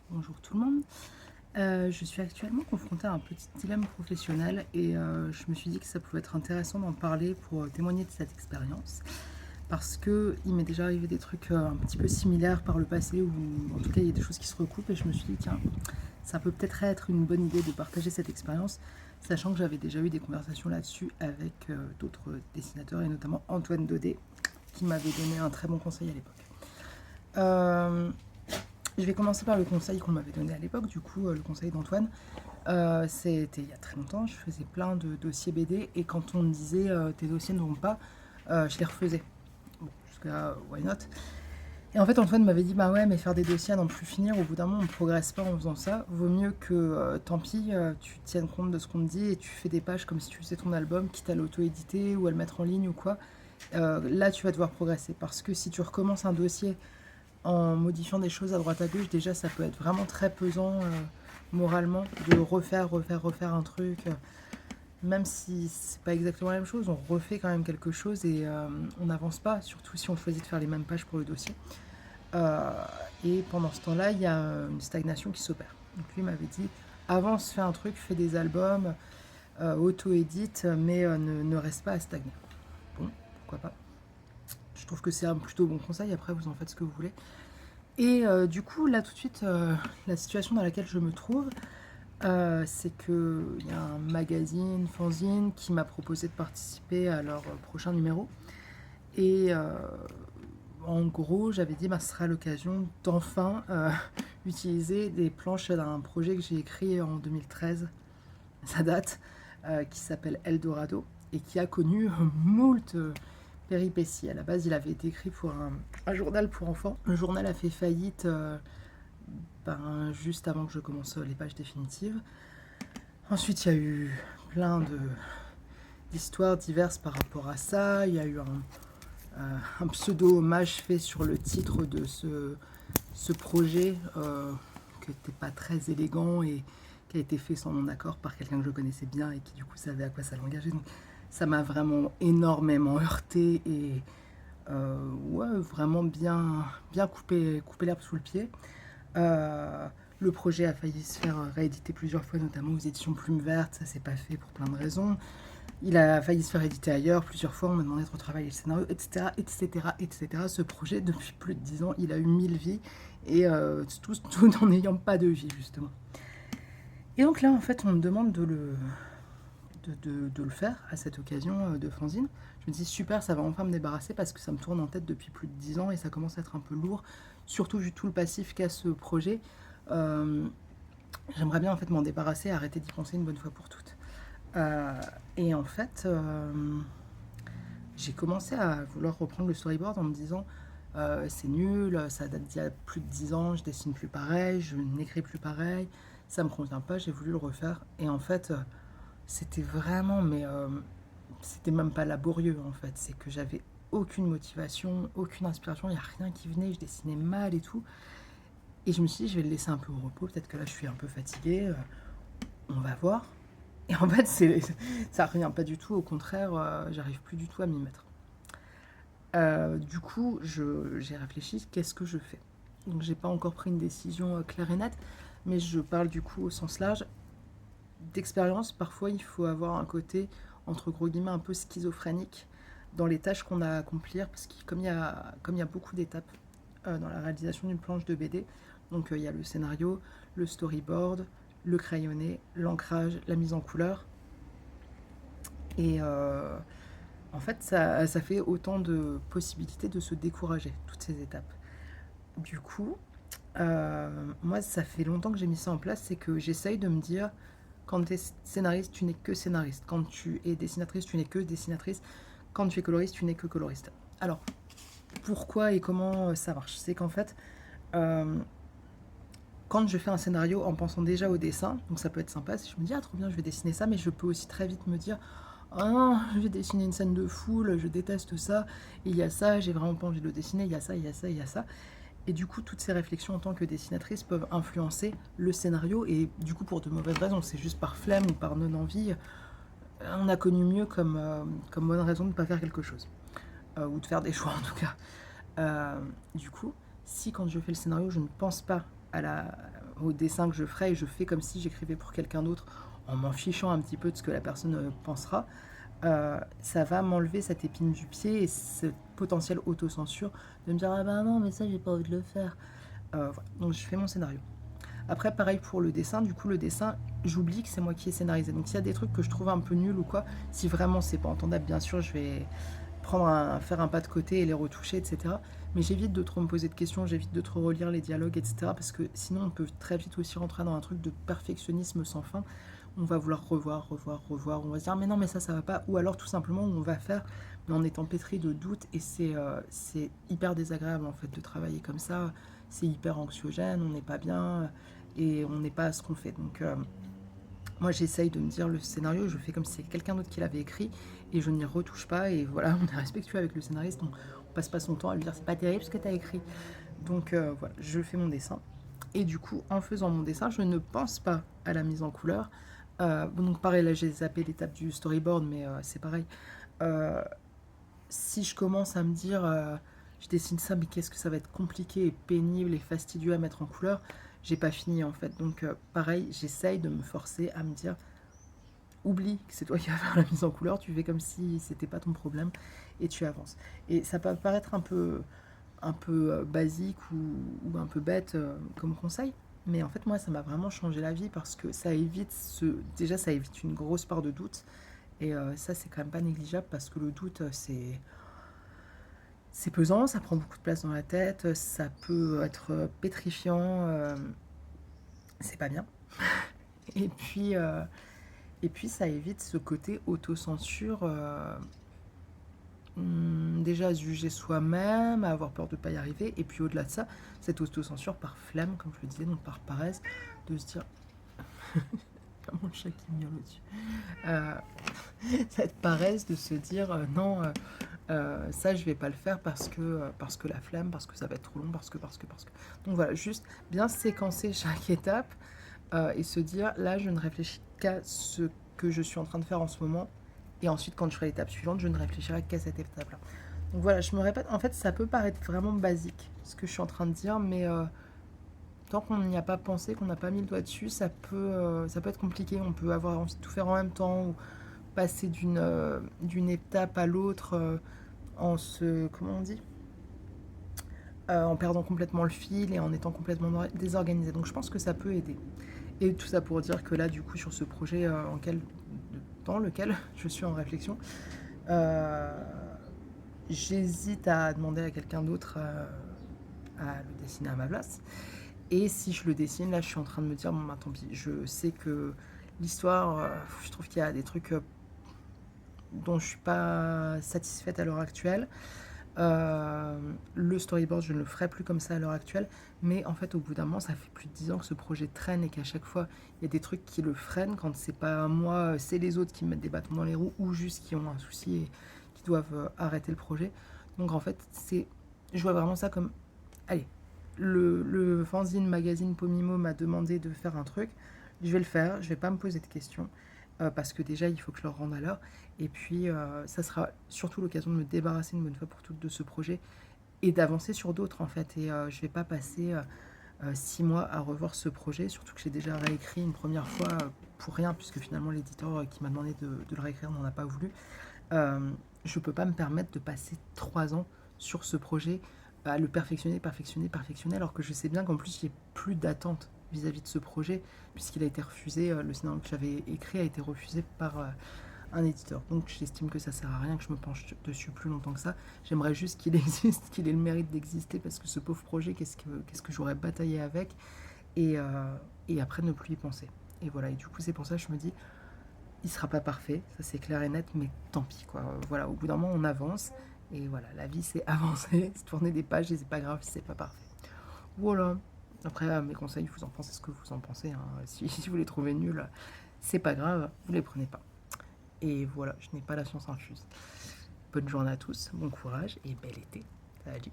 Bonjour tout le monde. Je suis actuellement confrontée à un petit dilemme professionnel et je me suis dit que ça pouvait être intéressant d'en parler pour témoigner de cette expérience. Parce que il m'est déjà arrivé des trucs un petit peu similaires par le passé, ou en tout cas il y a des choses qui se recoupent et je me suis dit tiens, ça peut peut-être être une bonne idée de partager cette expérience, sachant que j'avais déjà eu des conversations là-dessus avec d'autres dessinateurs et notamment Antoine Daudet qui m'avait donné un très bon conseil à l'époque. Euh, je vais commencer par le conseil qu'on m'avait donné à l'époque, du coup, le conseil d'Antoine. C'était il y a très longtemps, je faisais plein de dossiers BD et quand on me disait tes dossiers ne vont pas, je les refaisais. Bon, jusqu'à why not. Et en fait, Antoine m'avait dit bah ouais, mais faire des dossiers à n'en plus finir, au bout d'un moment, on ne progresse pas en faisant ça. Vaut mieux que, tant pis, tu tiennes compte de ce qu'on te dit et tu fais des pages comme si tu faisais ton album, quitte à l'auto-éditer ou à le mettre en ligne ou quoi. Là, tu vas devoir progresser parce que si tu recommences un dossier en modifiant des choses à droite à gauche, déjà ça peut être vraiment très pesant moralement de refaire un truc. Même si c'est pas exactement la même chose, on refait quand même quelque chose et on n'avance pas, surtout si on choisit de faire les mêmes pages pour le dossier. Euh, et pendant ce temps-là, il y a une stagnation qui s'opère. Donc lui m'avait dit avance, fais un truc, fais des albums, auto-édite, mais ne reste pas à stagner. Bon, pourquoi pas. Je trouve que c'est un plutôt bon conseil, après vous en faites ce que vous voulez. Et du coup, là tout de suite, la situation dans laquelle je me trouve, c'est qu'il y a un magazine, fanzine, qui m'a proposé de participer à leur prochain numéro. Et en gros, j'avais dit, bah, ce sera l'occasion d'enfin utiliser des planches d'un projet que j'ai écrit en 2013, ça date, qui s'appelle Eldorado, et qui a connu moult péripéties. À la base, il avait été écrit pour un journal pour enfants. Le journal a fait faillite juste avant que je commence les pages définitives. Ensuite, il y a eu plein d'histoires diverses par rapport à ça. Il y a eu un pseudo-hommage fait sur le titre de ce projet qui n'était pas très élégant et qui a été fait sans mon accord par quelqu'un que je connaissais bien et qui du coup savait à quoi ça l'engageait. Donc ça m'a vraiment énormément heurté et ouais, vraiment bien coupé l'herbe sous le pied. Euh, le projet a failli se faire rééditer plusieurs fois, notamment aux éditions Plume Verte. Ça s'est pas fait pour plein de raisons. Il a failli se faire éditer ailleurs plusieurs fois. On m'a demandé de retravailler le scénario, etc., etc., etc. Ce projet, depuis plus de 10 ans, il a eu 1000 vies et tout en n'ayant pas de vie, justement. Et donc là, en fait, on me demande de le faire à cette occasion de fanzine. Je me dis super, ça va enfin me débarrasser parce que ça me tourne en tête depuis plus de 10 ans et ça commence à être un peu lourd, surtout vu tout le passif qu'a ce projet. Euh, J'aimerais bien en fait m'en débarrasser, arrêter d'y penser une bonne fois pour toutes. Euh, et en fait, j'ai commencé à vouloir reprendre le storyboard en me disant c'est nul, ça date d'il y a plus de 10 ans, je dessine plus pareil, je n'écris plus pareil, ça me convient pas, j'ai voulu le refaire. Et en fait, c'était vraiment, mais c'était même pas laborieux en fait, c'est que j'avais aucune motivation, aucune inspiration, il n'y a rien qui venait, je dessinais mal et tout. Et je me suis dit, je vais le laisser un peu au repos, peut-être que là je suis un peu fatiguée, on va voir. Et en fait, ça revient pas du tout, au contraire, j'arrive plus du tout à m'y mettre. Du coup, j'ai réfléchi, qu'est-ce que je fais? Donc j'ai pas encore pris une décision claire et nette, mais je parle du coup au sens large. D'expérience, parfois il faut avoir un côté, entre gros guillemets, un peu schizophrénique dans les tâches qu'on a à accomplir, parce que comme il y a beaucoup d'étapes dans la réalisation d'une planche de BD, donc il y a le scénario, le storyboard, le crayonné, l'ancrage, la mise en couleur, et en fait ça fait autant de possibilités de se décourager, toutes ces étapes. Du coup, moi ça fait longtemps que j'ai mis ça en place, c'est que j'essaye de me dire, quand tu es scénariste, tu n'es que scénariste. Quand tu es dessinatrice, tu n'es que dessinatrice. Quand tu es coloriste, tu n'es que coloriste. Alors, pourquoi et comment ça marche? C'est qu'en fait, euh, quand je fais un scénario en pensant déjà au dessin, donc ça peut être sympa, si je me dis, ah trop bien, je vais dessiner ça, mais je peux aussi très vite me dire, oh non, je vais dessiner une scène de foule, je déteste ça, il y a ça, j'ai vraiment pas envie de le dessiner, il y a ça, il y a ça, il y a ça. Et du coup, toutes ces réflexions en tant que dessinatrice peuvent influencer le scénario, et du coup, pour de mauvaises raisons, c'est juste par flemme ou par non-envie, on a connu mieux comme bonne raison de ne pas faire quelque chose, ou de faire des choix en tout cas. Du coup, si quand je fais le scénario, je ne pense pas à au dessin que je ferai et je fais comme si j'écrivais pour quelqu'un d'autre en m'en fichant un petit peu de ce que la personne pensera, ça va m'enlever cette épine du pied et ce potentiel autocensure de me dire ah ben non mais ça j'ai pas envie de le faire. Voilà. Donc je fais mon scénario. Après pareil pour le dessin, du coup le dessin j'oublie que c'est moi qui ai scénarisé. Donc s'il y a des trucs que je trouve un peu nuls ou quoi, si vraiment c'est pas entendable bien sûr je vais faire un pas de côté et les retoucher, etc. Mais j'évite de trop me poser de questions, j'évite de trop relire les dialogues, etc. Parce que sinon on peut très vite aussi rentrer dans un truc de perfectionnisme sans fin. On va vouloir revoir, on va se dire mais non mais ça va pas. Ou alors tout simplement on va faire mais en étant pétri de doutes et c'est hyper désagréable en fait de travailler comme ça. C'est hyper anxiogène, on n'est pas bien et on n'est pas à ce qu'on fait. Donc moi j'essaye de me dire le scénario, je fais comme si c'est quelqu'un d'autre qui l'avait écrit et je n'y retouche pas et voilà, on est respectueux avec le scénariste, on passe pas son temps à lui dire c'est pas terrible ce que tu as écrit. Donc voilà, je fais mon dessin et du coup en faisant mon dessin je ne pense pas à la mise en couleur. Bon, donc pareil là j'ai zappé l'étape du storyboard mais c'est pareil. Euh, Si je commence à me dire je dessine ça mais qu'est-ce que ça va être compliqué et pénible et fastidieux à mettre en couleur, j'ai pas fini en fait. Donc pareil, j'essaye de me forcer à me dire oublie que c'est toi qui vas faire la mise en couleur, tu fais comme si c'était pas ton problème et tu avances. Et ça peut paraître un peu basique ou un peu bête comme conseil, mais en fait moi ça m'a vraiment changé la vie parce que ça évite déjà ça évite une grosse part de doute et ça c'est quand même pas négligeable parce que le doute c'est pesant, ça prend beaucoup de place dans la tête, ça peut être pétrifiant, c'est pas bien. Et puis, euh, et puis ça évite ce côté autocensure, déjà à se juger soi-même, à avoir peur de ne pas y arriver, et puis au-delà de ça, cette autocensure par flemme, comme je le disais, donc par paresse, de se dire... Comment le chat qui miaule au-dessus cette paresse de se dire non, ça je vais pas le faire parce que la flemme, parce que ça va être trop long, parce que. Donc voilà, juste bien séquencer chaque étape et se dire là je ne réfléchis qu'à ce que je suis en train de faire en ce moment et ensuite quand je ferai l'étape suivante je ne réfléchirai qu'à cette étape là. Donc voilà, je me répète, en fait ça peut paraître vraiment basique ce que je suis en train de dire mais tant qu'on n'y a pas pensé, qu'on n'a pas mis le doigt dessus, ça peut être compliqué. On peut avoir envie de tout faire en même temps ou passer d'une étape à l'autre comment on dit en perdant complètement le fil et en étant complètement désorganisé. Donc je pense que ça peut aider. Et tout ça pour dire que là, du coup, sur ce projet dans lequel je suis en réflexion, euh, j'hésite à demander à quelqu'un d'autre à le dessiner à ma place. Et si je le dessine, là, je suis en train de me dire, bon, bah tant pis, je sais que l'histoire, je trouve qu'il y a des trucs dont je suis pas satisfaite à l'heure actuelle. Le storyboard, je ne le ferai plus comme ça à l'heure actuelle, mais en fait, au bout d'un moment, ça fait plus de 10 ans que ce projet traîne et qu'à chaque fois, il y a des trucs qui le freinent quand c'est pas moi, c'est les autres qui me mettent des bâtons dans les roues ou juste qui ont un souci et qui doivent arrêter le projet. Donc en fait, je vois vraiment ça comme, allez, le fanzine magazine Pomimo m'a demandé de faire un truc, je vais le faire, je vais pas me poser de questions parce que déjà il faut que je leur rende à l'heure et puis ça sera surtout l'occasion de me débarrasser une bonne fois pour toutes de ce projet et d'avancer sur d'autres en fait et je vais pas passer 6 mois à revoir ce projet, surtout que j'ai déjà réécrit une première fois pour rien puisque finalement l'éditeur qui m'a demandé de le réécrire n'en a pas voulu. Je peux pas me permettre de passer 3 ans sur ce projet à le perfectionner, alors que je sais bien qu'en plus, j'ai plus d'attente vis-à-vis de ce projet, puisqu'il a été refusé, le scénario que j'avais écrit a été refusé par un éditeur. Donc j'estime que ça sert à rien que je me penche dessus plus longtemps que ça. J'aimerais juste qu'il existe, qu'il ait le mérite d'exister, parce que ce pauvre projet, qu'est-ce que j'aurais bataillé avec, et, euh, et après ne plus y penser. Et voilà, et du coup c'est pour ça que je me dis, il sera pas parfait, ça c'est clair et net, mais tant pis quoi. Voilà, au bout d'un moment on avance et voilà, la vie c'est avancer, c'est tourner des pages et c'est pas grave si c'est pas parfait. Voilà. Après mes conseils, vous en pensez ce que vous en pensez. Hein. Si vous les trouvez nuls, c'est pas grave, vous les prenez pas. Et voilà, je n'ai pas la science infuse. Bonne journée à tous, bon courage et bel été. Salut.